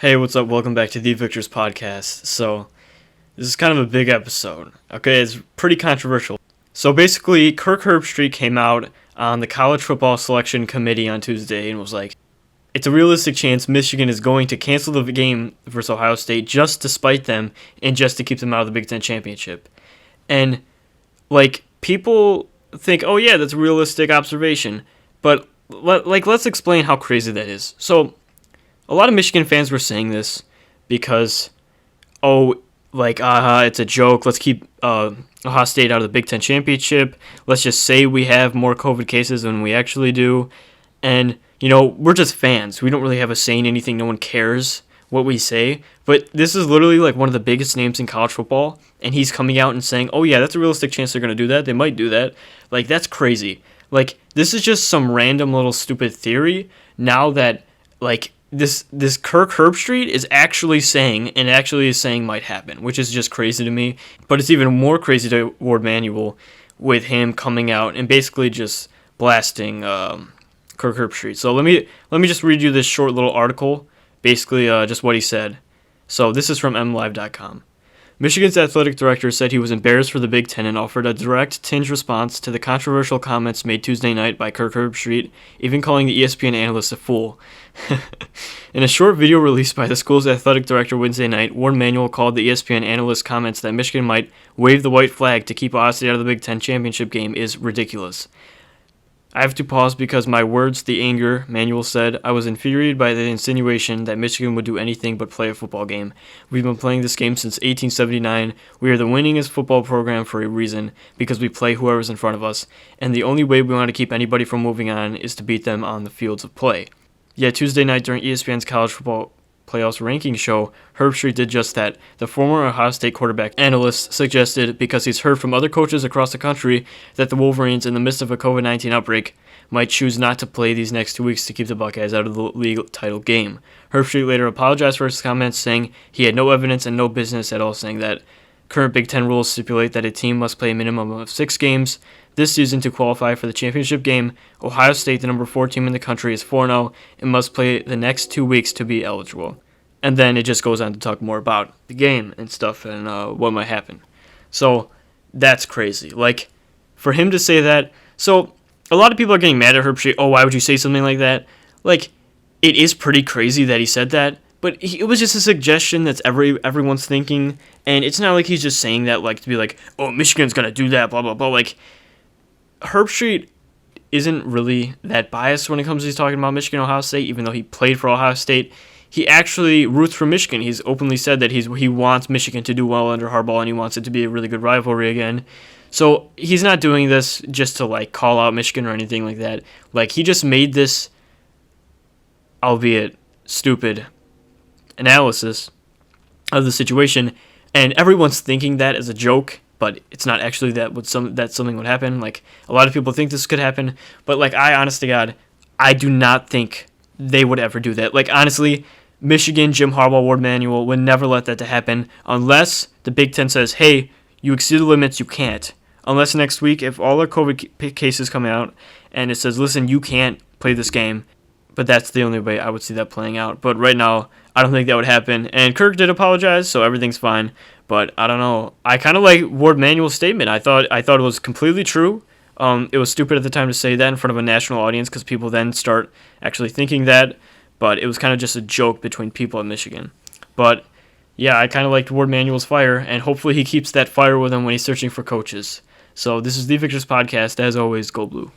Hey, what's up? Welcome back to the Victor's Podcast. So, this is kind of a big episode. Okay, it's pretty controversial. So basically, Kirk Herbstreit came out on the college football selection committee on Tuesday and was like, it's a realistic chance Michigan is going to cancel the game versus Ohio State just to spite them and just to keep them out of the BigTen Championship. And, people think, oh yeah, that's a realistic observation. But, let's explain how crazy that is. So, a lot of Michigan fans were saying this because, it's a joke. Let's keep Ohio State out of the Big Ten Championship. Let's just say we have more COVID cases than we actually do. And, we're just fans. We don't really have a say in anything. No one cares what we say. But this is literally one of the biggest names in college football. And he's coming out and saying, oh, yeah, that's a realistic chance they're going to do that. They might do that. That's crazy. This is just some random little stupid theory now that, this Kirk Herbstreit is actually saying might happen, which is just crazy to me. But it's even more crazy to Warde Manuel with him coming out and basically just blasting Kirk Herbstreit. So let me just read you this short little article, basically just what he said. So this is from mlive.com. Michigan's athletic director said he was embarrassed for the Big Ten and offered a direct tinged response to the controversial comments made Tuesday night by Kirk Herbstreit, even calling the ESPN analyst a fool. In a short video released by the school's athletic director Wednesday night, Warde Manuel called the ESPN analyst's comments that Michigan might wave the white flag to keep Ohio State out of the Big Ten championship game is ridiculous. I have to pause because my words, the anger, Manuel said. I was infuriated by the insinuation that Michigan would do anything but play a football game. We've been playing this game since 1879. We are the winningest football program for a reason, because we play whoever's in front of us, and the only way we want to keep anybody from moving on is to beat them on the fields of play. Yet Tuesday night during ESPN's college football playoffs ranking show, Herbstreit did just that. The former Ohio State quarterback analyst suggested, because he's heard from other coaches across the country, that the Wolverines, in the midst of a COVID-19 outbreak, might choose not to play these next 2 weeks to keep the Buckeyes out of the league title game. Herbstreit later apologized for his comments, saying he had no evidence and no business at all saying that. Current Big Ten rules stipulate that a team must play a minimum of 6 games this season to qualify for the championship game. Ohio State, the number 4 team in the country, is 4-0 and must play the next 2 weeks to be eligible. And then it just goes on to talk more about the game and stuff and what might happen. So that's crazy. For him to say that, so a lot of people are getting mad at Herbstreit. Oh, why would you say something like that? It is pretty crazy that he said that. But it was just a suggestion that's everyone's thinking, and it's not like he's just saying that to be oh, Michigan's gonna do that, blah blah blah. Herbstreit isn't really that biased when it comes to he's talking about Michigan, Ohio State, even though he played for Ohio State. He actually roots for Michigan. He's openly said that he wants Michigan to do well under Harbaugh, and he wants it to be a really good rivalry again. So he's not doing this just to call out Michigan or anything like that. He just made this, albeit stupid, analysis of the situation, and everyone's thinking that as a joke, but it's not actually that something would happen. A lot of people think this could happen, but I, honest to God, I do not think they would ever do that. Honestly, Michigan, Jim Harbaugh, Warde Manuel would never let that to happen unless the Big Ten says, hey, you exceed the limits, you can't. Unless next week, if all the COVID cases come out and it says, listen, you can't play this game. But that's the only way I would see that playing out. But right now, I don't think that would happen. And Kirk did apologize, so everything's fine. But I don't know. I kind of like Warde Manuel's statement. I thought it was completely true. It was stupid at the time to say that in front of a national audience because people then start actually thinking that. But it was kind of just a joke between people in Michigan. But yeah, I kind of liked Warde Manuel's fire, and hopefully he keeps that fire with him when he's searching for coaches. So this is the Victor's Podcast. As always, go blue.